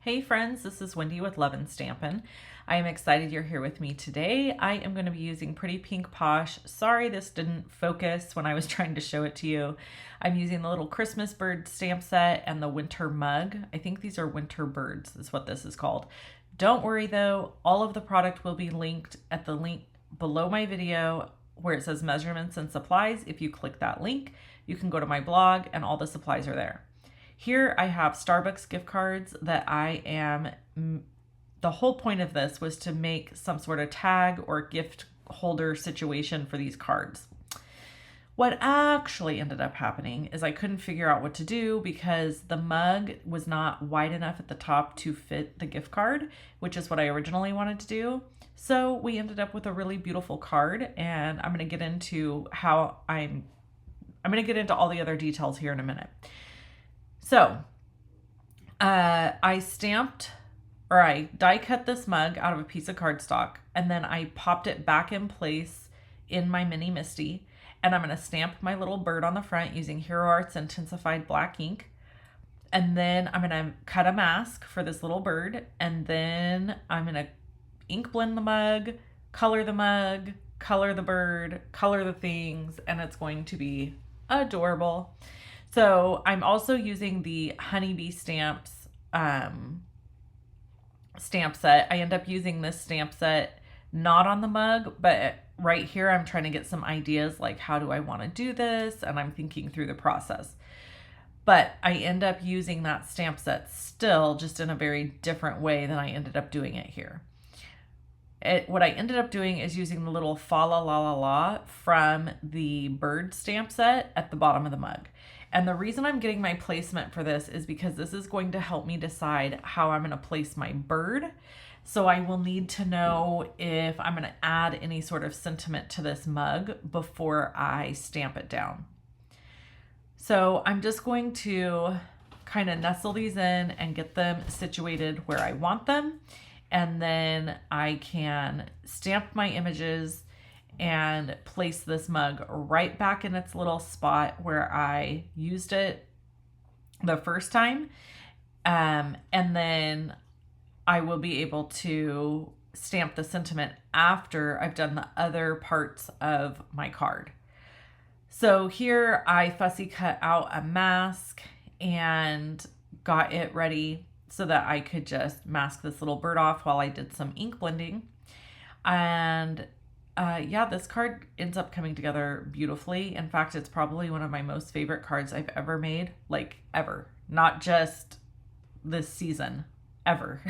Hey friends, this is Wendy with Love and Stampin'. I am excited you're here with me today. I am going to be using Pretty Pink Posh. Sorry this didn't focus when I was trying to show it to you. I'm using the little Christmas bird stamp set and the winter mug. I think these are winter birds is what this is called. Don't worry though, all of the product will be linked at the link below my video where it says measurements and supplies. If you click that link, you can go to my blog and all the supplies are there. Here I have Starbucks gift cards that the whole point of this was to make some sort of tag or gift holder situation for these cards. What actually ended up happening is I couldn't figure out what to do because the mug was not wide enough at the top to fit the gift card, which is what I originally wanted to do. So we ended up with a really beautiful card, and I'm going to get into I'm going to get into all the other details here in a minute. So I die cut this mug out of a piece of cardstock, and then I popped it back in place in my mini MISTI, and I'm going to stamp my little bird on the front using Hero Arts intensified black ink. And then I'm going to cut a mask for this little bird, and then I'm going to ink blend the mug, color the bird, color the things, and it's going to be adorable. So I'm also using the Honeybee Stamps stamp set. I end up using this stamp set not on the mug, but right here I'm trying to get some ideas like how do I want to do this, and I'm thinking through the process. But I end up using that stamp set still, just in a very different way than I ended up doing it here. What I ended up doing is using the little fa la la la la from the bird stamp set at the bottom of the mug. And the reason I'm getting my placement for this is because this is going to help me decide how I'm going to place my bird. So I will need to know if I'm going to add any sort of sentiment to this mug before I stamp it down. So I'm just going to kind of nestle these in and get them situated where I want them. And then I can stamp my images and place this mug right back in its little spot where I used it the first time. And then I will be able to stamp the sentiment after I've done the other parts of my card. So here I fussy cut out a mask and got it ready so that I could just mask this little bird off while I did some ink blending. And yeah, this card ends up coming together beautifully. In fact, it's probably one of my most favorite cards I've ever made, like ever, not just this season, ever.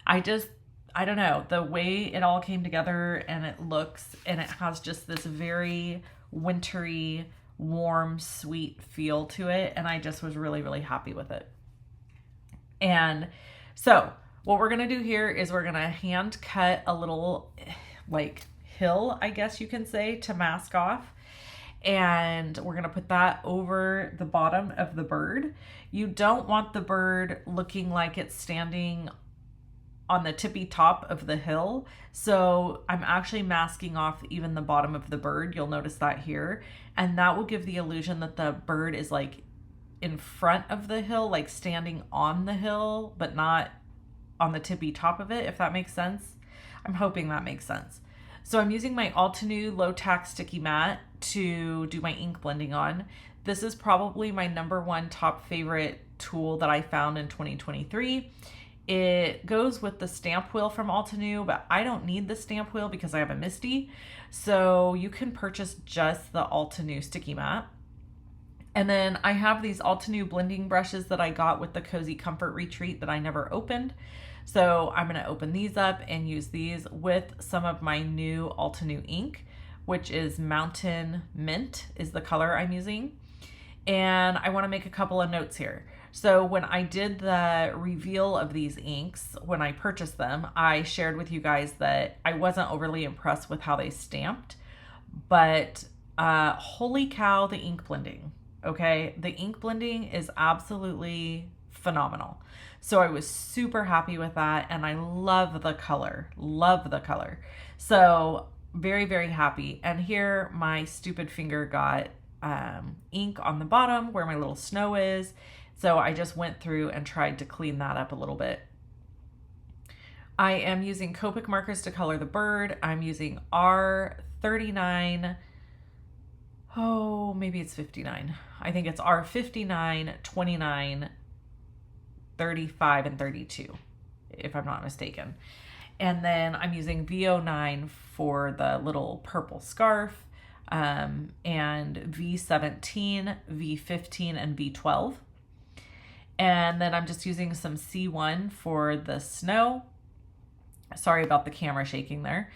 I don't know, the way it all came together and it looks, and it has just this very wintry, warm, sweet feel to it. And I just was really, really happy with it. And so what we're going to do here is we're going to hand cut a little like hill, I guess you can say, to mask off. And we're going to put that over the bottom of the bird. You don't want the bird looking like it's standing on the tippy top of the hill. So I'm actually masking off even the bottom of the bird. You'll notice that here. And that will give the illusion that the bird is like in front of the hill, like standing on the hill, but not on the tippy top of it, if that makes sense. I'm hoping that makes sense. So I'm using my Altenew low tack sticky mat to do my ink blending on. This is probably my #1 top favorite tool that I found in 2023. It goes with the stamp wheel from Altenew, but I don't need the stamp wheel because I have a MISTI. So you can purchase just the Altenew sticky mat. And then I have these Altenew blending brushes that I got with the Cozy Comfort Retreat that I never opened. So I'm going to open these up and use these with some of my new Altenew ink, which is Mountain Mint is the color I'm using. And I want to make a couple of notes here. So when I did the reveal of these inks, when I purchased them, I shared with you guys that I wasn't overly impressed with how they stamped, but holy cow, the ink blending. Okay, the ink blending is absolutely phenomenal. So I was super happy with that, and I love the color. So very, very happy. And here my stupid finger got ink on the bottom where my little snow is. So I just went through and tried to clean that up a little bit. I am using Copic markers to color the bird. I'm using R39, oh, maybe it's 59. I think it's R59, 29, 35, and 32, if I'm not mistaken. And then I'm using V09 for the little purple scarf, and V17, V15, and V12. And then I'm just using some C1 for the snow. Sorry about the camera shaking there.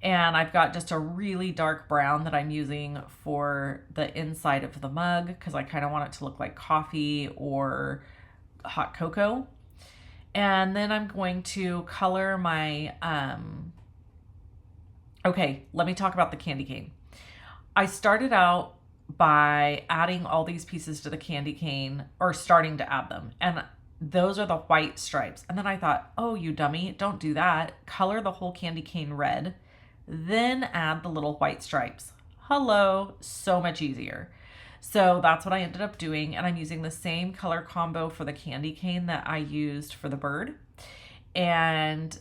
And I've got just a really dark brown that I'm using for the inside of the mug because I kind of want it to look like coffee or hot cocoa. And then I'm going to color my, okay, let me talk about the candy cane. I started out by adding all these pieces to the candy cane, or starting to add them. And those are the white stripes. And then I thought, oh, you dummy, don't do that. Color the whole candy cane red, then add the little white stripes. Hello, so much easier. So that's what I ended up doing. And I'm using the same color combo for the candy cane that I used for the bird. And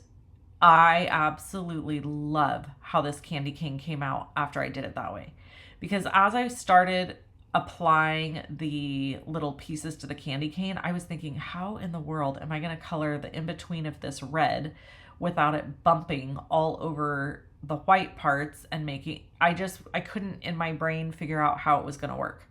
I absolutely love how this candy cane came out after I did it that way. Because as I started applying the little pieces to the candy cane, I was thinking, how in the world am I going to color the in-between of this red without it bumping all over the white parts and making, I couldn't in my brain figure out how it was going to work.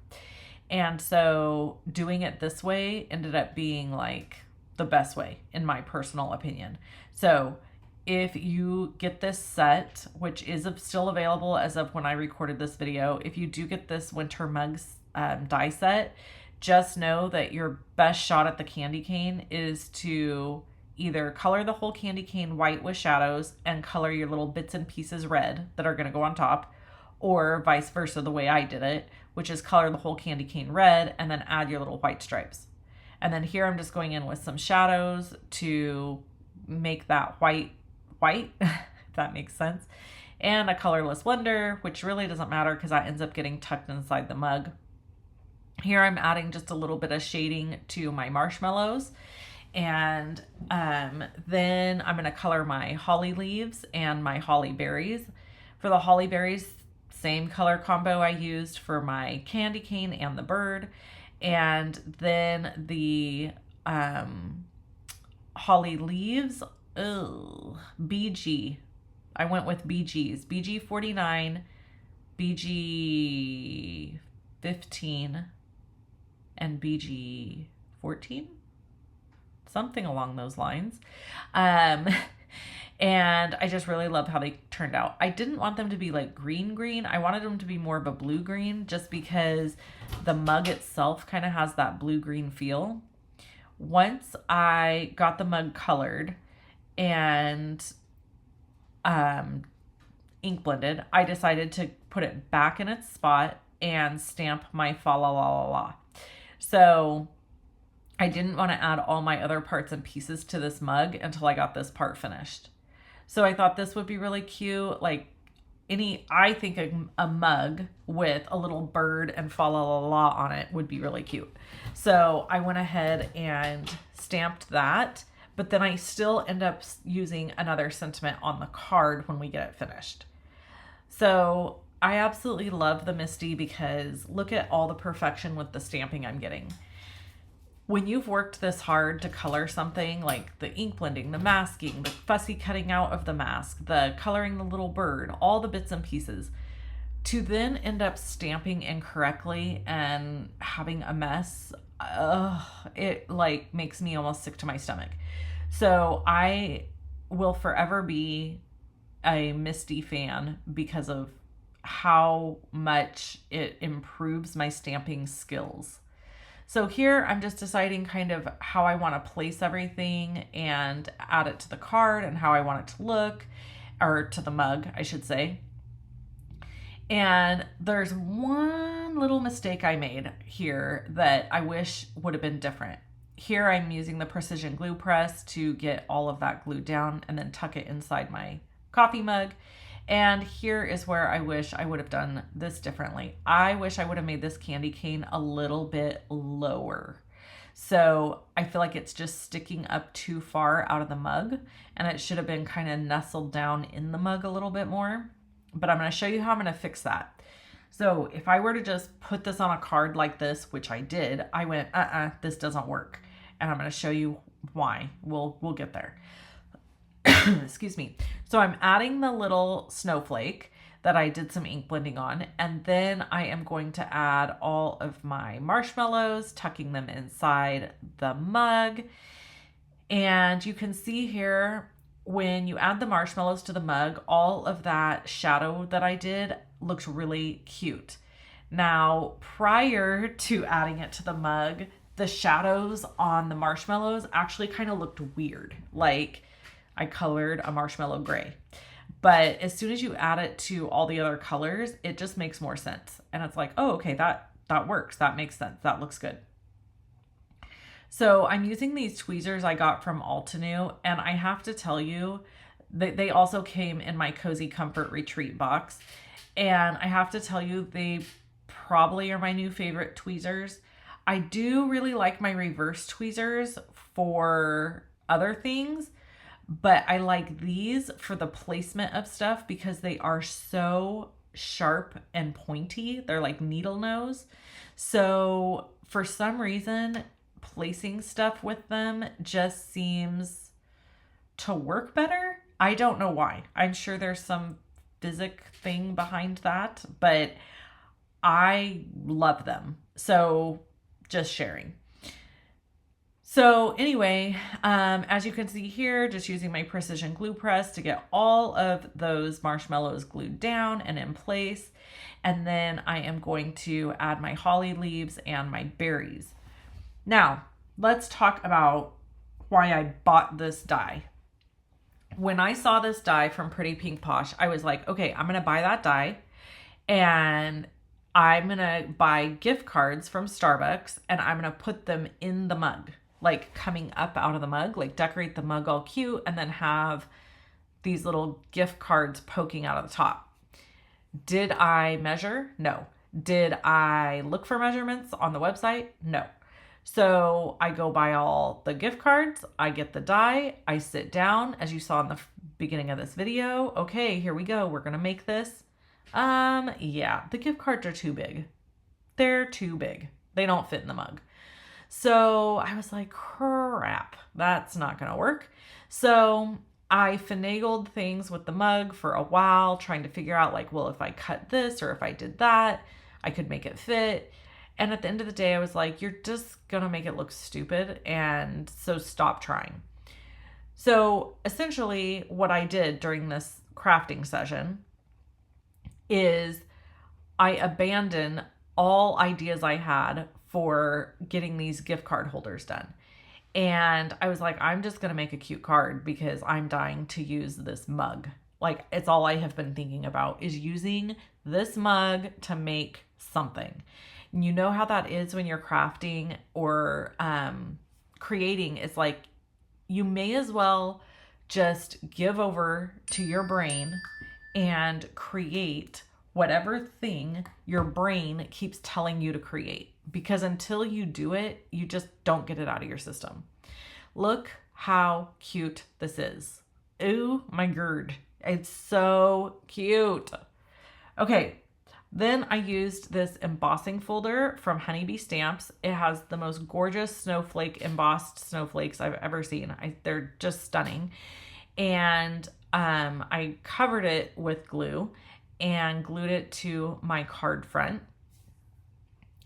And so doing it this way ended up being like the best way in my personal opinion. So if you get this set, which is still available as of when I recorded this video, if you do get this winter mugs die set, just know that your best shot at the candy cane is to either color the whole candy cane white with shadows and color your little bits and pieces red that are going to go on top, or vice versa the way I did it, which is color the whole candy cane red and then add your little white stripes. And then here I'm just going in with some shadows to make that white, if that makes sense. And a colorless blender, which really doesn't matter because that ends up getting tucked inside the mug. Here I'm adding just a little bit of shading to my marshmallows. And then I'm going to color my holly leaves and my holly berries. For the holly berries, same color combo I used for my candy cane and the bird. And then the holly leaves, BG. I went with BGs. BG 49, BG 15, and BG 14. Something along those lines. And I just really love how they turned out. I didn't want them to be like green. I wanted them to be more of a blue-green just because the mug itself kind of has that blue-green feel. Once I got the mug colored and ink blended, I decided to put it back in its spot and stamp my fa la la la la. So I didn't want to add all my other parts and pieces to this mug until I got this part finished. So I thought this would be really cute. Like I think a mug with a little bird and fa la la la on it would be really cute. So I went ahead and stamped that, but then I still end up using another sentiment on the card when we get it finished. So I absolutely love the MISTI because look at all the perfection with the stamping I'm getting. When you've worked this hard to color something, like the ink blending, the masking, the fussy cutting out of the mask, the coloring the little bird, all the bits and pieces, to then end up stamping incorrectly and having a mess, it like makes me almost sick to my stomach. So I will forever be a MISTI fan because of how much it improves my stamping skills. So here I'm just deciding kind of how I want to place everything and add it to the card and how I want it to look, or to the mug, I should say. And there's one little mistake I made here that I wish would have been different. Here I'm using the precision glue press to get all of that glued down and then tuck it inside my coffee mug. And here is where I wish I would have done this differently. I wish I would have made this candy cane a little bit lower. So I feel like it's just sticking up too far out of the mug, and it should have been kind of nestled down in the mug a little bit more. But I'm going to show you how I'm going to fix that. So if I were to just put this on a card like this, which I did, I went, this doesn't work. And I'm going to show you why. We'll get there. Excuse me. So I'm adding the little snowflake that I did some ink blending on, and then I am going to add all of my marshmallows, tucking them inside the mug. And you can see here, when you add the marshmallows to the mug, all of that shadow that I did looks really cute. Now, prior to adding it to the mug, the shadows on the marshmallows actually kind of looked weird. Like I colored a marshmallow gray. But as soon as you add it to all the other colors, it just makes more sense. And it's like, oh, okay, that works. That makes sense. That looks good. So I'm using these tweezers I got from Altenew, and I have to tell you that they also came in my Cozy Comfort Retreat box. And I have to tell you, they probably are my new favorite tweezers. I do really like my reverse tweezers for other things, but I like these for the placement of stuff because they are so sharp and pointy. They're like needle nose. So for some reason, placing stuff with them just seems to work better. I don't know why. I'm sure there's some physics thing behind that, but I love them. So just sharing. So anyway, as you can see here, just using my precision glue press to get all of those marshmallows glued down and in place. And then I am going to add my holly leaves and my berries. Now, let's talk about why I bought this die. When I saw this die from Pretty Pink Posh, I was like, okay, I'm going to buy that die, and I'm going to buy gift cards from Starbucks, and I'm going to put them in the mug, like coming up out of the mug, like decorate the mug all cute, and then have these little gift cards poking out of the top. Did I measure? No. Did I look for measurements on the website? No. So I go buy all the gift cards, I get the die, I sit down, as you saw in the beginning of this video. Okay, here we go. We're going to make this. Yeah, the gift cards are too big. They're too big. They don't fit in the mug. So I was like, crap, that's not going to work. So I finagled things with the mug for a while, trying to figure out like, well, if I cut this or if I did that, I could make it fit. And at the end of the day, I was like, you're just going to make it look stupid. And so stop trying. So essentially what I did during this crafting session is I abandoned all ideas I had for getting these gift card holders done. And I was like, I'm just going to make a cute card because I'm dying to use this mug. Like, it's all I have been thinking about is using this mug to make something. You know how that is when you're crafting or creating. It's like you may as well just give over to your brain and create whatever thing your brain keeps telling you to create. Because until you do it, you just don't get it out of your system. Look how cute this is. Ooh, my gourd. It's so cute. Okay. Then I used this embossing folder from Honeybee Stamps. It has the most gorgeous embossed snowflakes I've ever seen. They're just stunning. And I covered it with glue and glued it to my card front.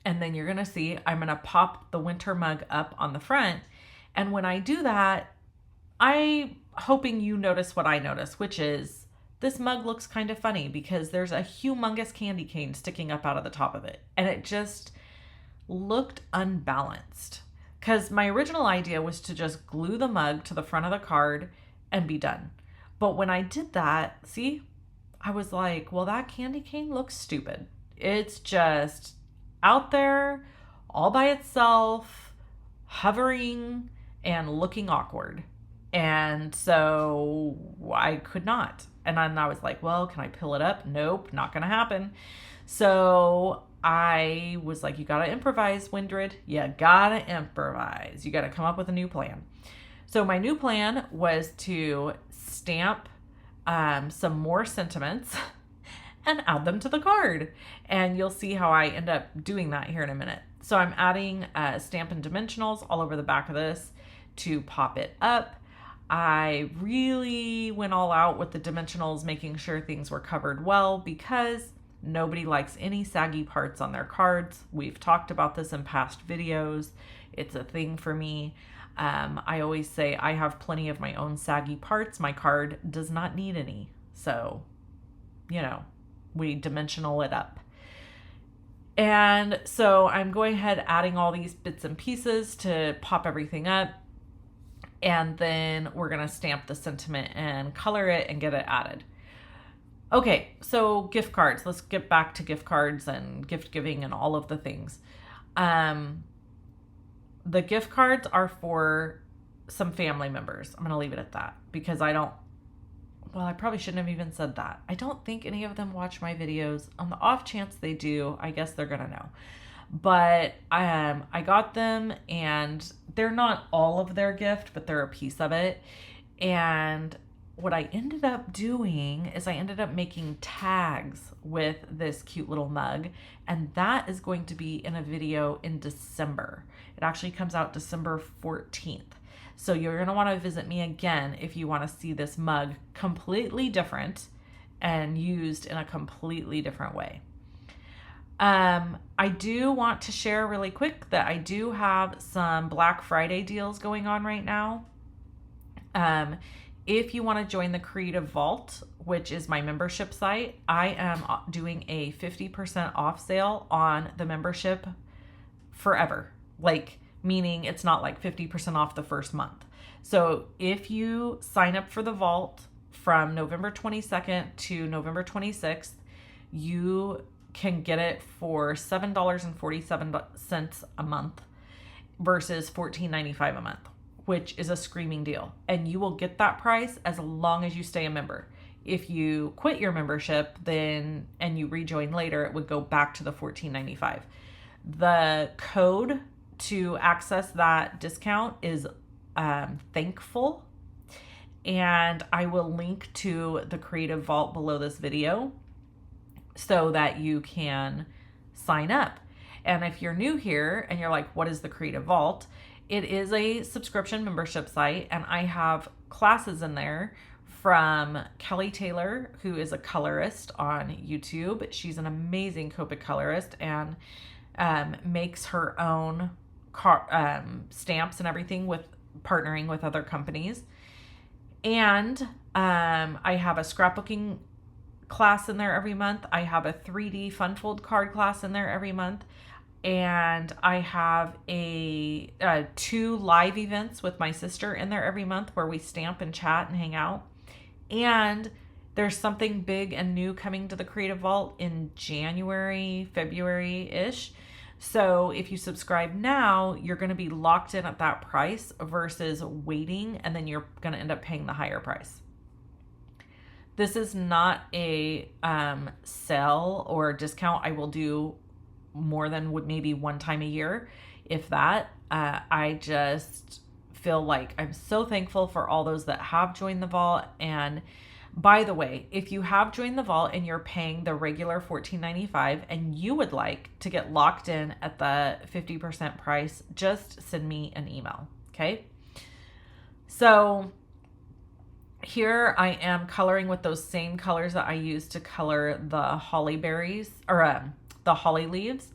And then you're going to see I'm going to pop the winter mug up on the front. And when I do that, I'm hoping you notice what I notice, which is this mug looks kind of funny because there's a humongous candy cane sticking up out of the top of it. And it just looked unbalanced. Because my original idea was to just glue the mug to the front of the card and be done. But when I did that, see, I was like, well, that candy cane looks stupid. It's just out there all by itself, hovering and looking awkward. And so I could not. And then I was like, well, can I pill it up? Nope, not going to happen. So I was like, you gotta improvise, Windred. You gotta improvise. You gotta come up with a new plan. So my new plan was to stamp some more sentiments and add them to the card. And you'll see how I end up doing that here in a minute. So I'm adding Stampin' Dimensionals all over the back of this to pop it up. I really went all out with the dimensionals, making sure things were covered well because nobody likes any saggy parts on their cards. We've talked about this in past videos. It's a thing for me. I always say I have plenty of my own saggy parts. My card does not need any. So, you know, we dimensional it up. And so I'm going ahead adding all these bits and pieces to pop everything up. And then we're going to stamp the sentiment and color it and get it added. Okay, so gift cards. Let's get back to gift cards and gift giving and all of the things. The gift cards are for some family members. I'm going to leave it at that because I probably shouldn't have even said that. I don't think any of them watch my videos. On the off chance they do, I guess they're going to know. But I got them and they're not all of their gift, but they're a piece of it. And what I ended up doing is I ended up making tags with this cute little mug, and that is going to be in a video in December. It actually comes out December 14th. So you're going to want to visit me again if you want to see this mug completely different and used in a completely different way. I do want to share really quick that I do have some Black Friday deals going on right now. If you want to join the Creative Vault, which is my membership site, I am doing a 50% off sale on the membership forever. Like, meaning it's not like 50% off the first month. So if you sign up for the Vault from November 22nd to November 26th, you can get it for $7.47 a month versus $14.95 a month, which is a screaming deal. And you will get that price as long as you stay a member. If you quit your membership and you rejoin later, it would go back to the $14.95. The code to access that discount is thankful. And I will link to the Creative Vault below this video so that you can sign up. And if you're new here and you're like, what is the Creative Vault? It is a subscription membership site, and I have classes in there from Kelly Taylor, who is a colorist on YouTube. She's an amazing Copic colorist and makes her own stamps and everything with partnering with other companies. And I have a scrapbooking class in there every month. I have a 3D fun fold card class in there every month. And I have a 2 live events with my sister in there every month where we stamp and chat and hang out. And there's something big and new coming to the Creative Vault in January, February-ish. So if you subscribe now, you're going to be locked in at that price versus waiting, and then you're going to end up paying the higher price. This is not a sale or discount I will do more than maybe one time a year, if that. I just feel like I'm so thankful for all those that have joined the Vault. And by the way, if you have joined the Vault and you're paying the regular $14.95 and you would like to get locked in at the 50% price, just send me an email. Okay. So here I am coloring with those same colors that I used to color the holly berries or the holly leaves,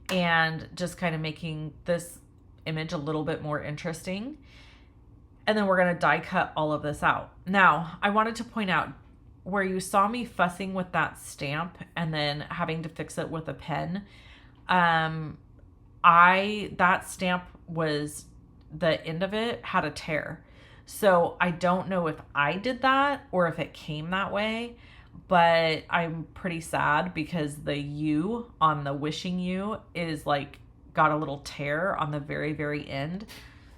and just kind of making this image a little bit more interesting. And then we're going to die cut all of this out. Now, I wanted to point out where you saw me fussing with that stamp and then having to fix it with a pen. That stamp was, the end of it had a tear. So I don't know if I did that or if it came that way, but I'm pretty sad because the U on the wishing you is like got a little tear on the very, very end.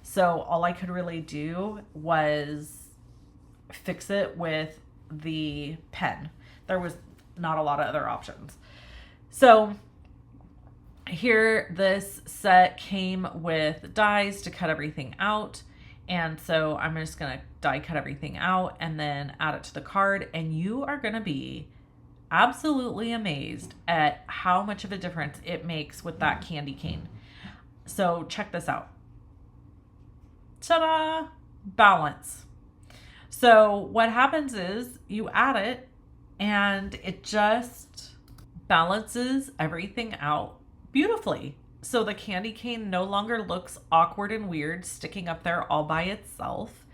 So all I could really do was fix it with the pen. There was not a lot of other options. So Here, this set came with dies to cut everything out. And so I'm just going to die cut everything out and then add it to the card. And you are going to be absolutely amazed at how much of a difference it makes with that candy cane. So check this out. Ta-da! Balance. So what happens is you add it and it just balances everything out beautifully. So the candy cane no longer looks awkward and weird sticking up there all by itself.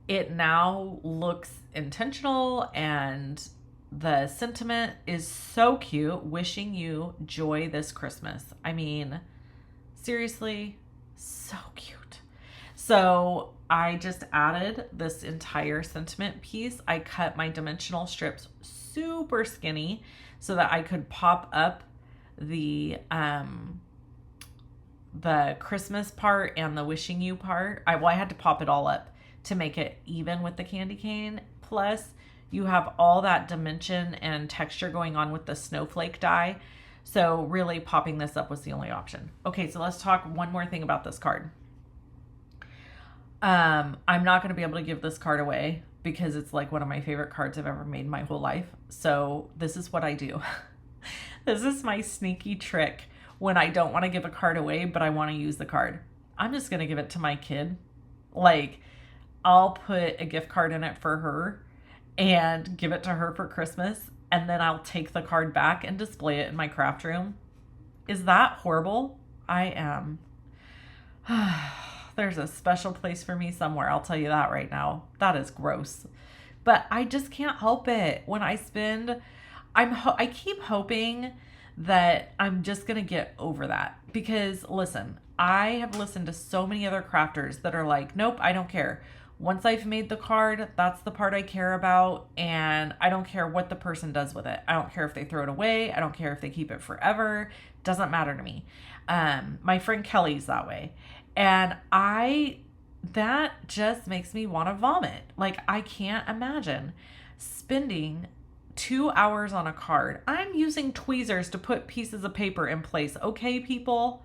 It now looks intentional, and the sentiment is so cute. Wishing you joy this Christmas. I mean, seriously, so cute. So I just added this entire sentiment piece. I cut my dimensional strips super skinny so that I could pop up the Christmas part and the wishing you part. I had to pop it all up to make it even with the candy cane. Plus, you have all that dimension and texture going on with the snowflake die. So really popping this up was the only option. Okay, so let's talk one more thing about this card. I'm not going to be able to give this card away because it's like one of my favorite cards I've ever made in my whole life. So this is what I do. This is my sneaky trick when I don't want to give a card away, but I want to use the card. I'm just going to give it to my kid. Like, I'll put a gift card in it for her and give it to her for Christmas. And then I'll take the card back and display it in my craft room. Is that horrible? I am. There's a special place for me somewhere. I'll tell you that right now. That is gross. But I just can't help it. When I spend, I keep hoping that I'm just going to get over that. Because listen, I have listened to so many other crafters that are like, nope, I don't care. Once I've made the card, that's the part I care about. And I don't care what the person does with it. I don't care if they throw it away. I don't care if they keep it forever. Doesn't matter to me. My friend Kelly's that way. And that just makes me want to vomit. Like, I can't imagine spending 2 hours on a card. I'm using tweezers to put pieces of paper in place. Okay, people?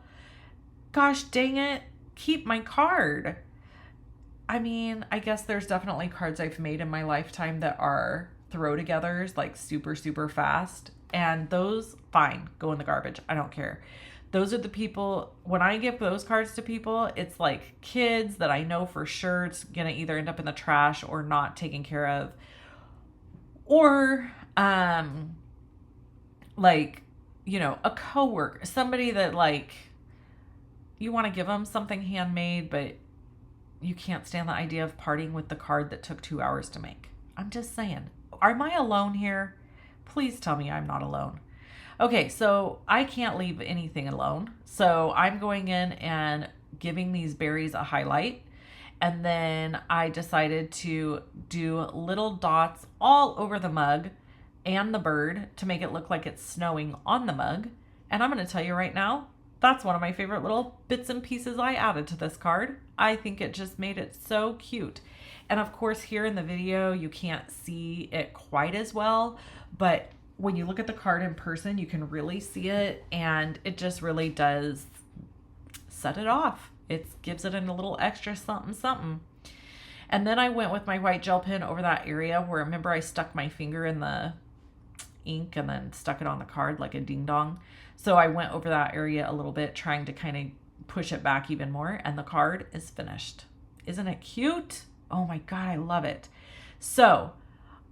Gosh dang it. Keep my card. I mean, I guess there's definitely cards I've made in my lifetime that are throw-togethers, like super, super fast. And those, fine, go in the garbage. I don't care. Those are the people, when I give those cards to people, it's like kids that I know for sure it's going to either end up in the trash or not taken care of. Or, like, you know, a coworker, somebody that like, you want to give them something handmade, but you can't stand the idea of parting with the card that took 2 hours to make. I'm just saying. Am I alone here? Please tell me I'm not alone. Okay, so I can't leave anything alone. So I'm going in and giving these berries a highlight. And then I decided to do little dots all over the mug and the bird to make it look like it's snowing on the mug. And I'm going to tell you right now, that's one of my favorite little bits and pieces I added to this card. I think it just made it so cute. And of course, here in the video, you can't see it quite as well, but when you look at the card in person, you can really see it, and it just really does set it off. It gives it a little extra something, something. And then I went with my white gel pen over that area where, remember, I stuck my finger in the ink and then stuck it on the card like a ding dong. So I went over that area a little bit, trying to kind of push it back even more, and the card is finished. Isn't it cute? Oh my God, I love it. So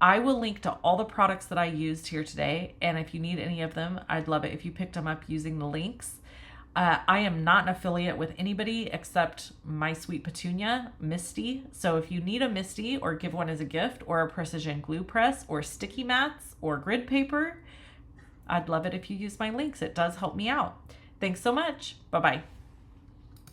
I will link to all the products that I used here today. And if you need any of them, I'd love it if you picked them up using the links. I am not an affiliate with anybody except my sweet petunia, Misty. So if you need a Misty or give one as a gift, or a precision glue press, or sticky mats, or grid paper, I'd love it if you use my links. It does help me out. Thanks so much. Bye-bye.